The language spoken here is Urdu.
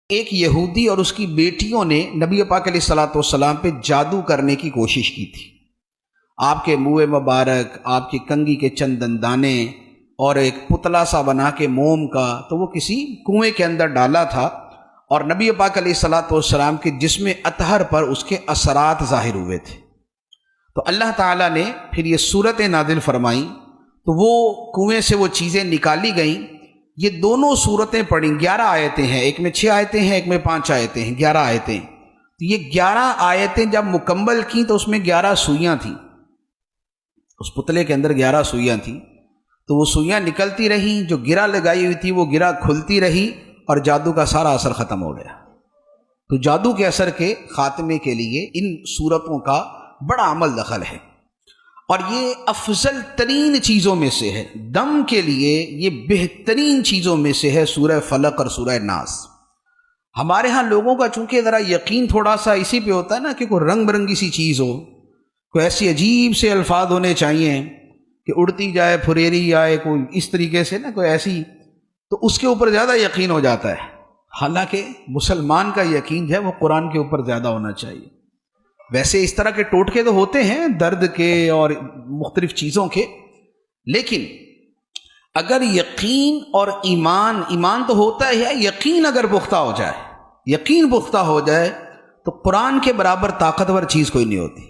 ایک یہودی اور اس کی بیٹیوں نے نبی پاک علیہ الصلوۃ والسلام پہ جادو کرنے کی کوشش کی تھی۔ آپ کے منہ مبارک، آپ کی کنگھی کے چند دندانے اور ایک پتلا سا بنا کے موم کا، تو وہ کسی کنویں کے اندر ڈالا تھا اور نبی پاک علیہ الصلوۃ والسلام کے جسم اطہر پر اس کے اثرات ظاہر ہوئے تھے۔ تو اللہ تعالیٰ نے پھر یہ صورتیں نازل فرمائیں، تو وہ کنویں سے وہ چیزیں نکالی گئیں۔ یہ دونوں صورتیں پڑھیں، 11 آیتیں ہیں، ایک میں 6 آیتیں ہیں، ایک میں 5 آیتیں ہیں، 11 آیتیں۔ تو یہ 11 آیتیں جب مکمل کیں تو اس میں 11 سوئیاں تھیں، اس پتلے کے اندر 11 سوئیاں تھیں۔ تو وہ سوئیاں نکلتی رہیں، جو گرہ لگائی ہوئی تھی وہ گرہ کھلتی رہی اور جادو کا سارا اثر ختم ہو گیا۔ تو جادو کے اثر کے خاتمے کے لیے ان صورتوں کا بڑا عمل دخل ہے، اور یہ افضل ترین چیزوں میں سے ہے۔ دم کے لیے یہ بہترین چیزوں میں سے ہے سورہ فلق اور سورہ ناس۔ ہمارے ہاں لوگوں کا چونکہ ذرا یقین تھوڑا سا اسی پہ ہوتا ہے نا کہ کوئی رنگ برنگی سی چیز ہو، کوئی ایسی عجیب سے الفاظ ہونے چاہیے کہ اڑتی جائے، پھریری آئے، کوئی اس طریقے سے نا، کوئی ایسی، تو اس کے اوپر زیادہ یقین ہو جاتا ہے۔ حالانکہ مسلمان کا یقین جو ہے وہ قرآن کے اوپر زیادہ ہونا چاہیے۔ ویسے اس طرح کے ٹوٹکے تو ہوتے ہیں درد کے اور مختلف چیزوں کے، لیکن اگر یقین اور ایمان تو ہوتا ہے، یقین اگر پختہ ہو جائے، یقین پختہ ہو جائے تو قرآن کے برابر طاقتور چیز کوئی نہیں ہوتی۔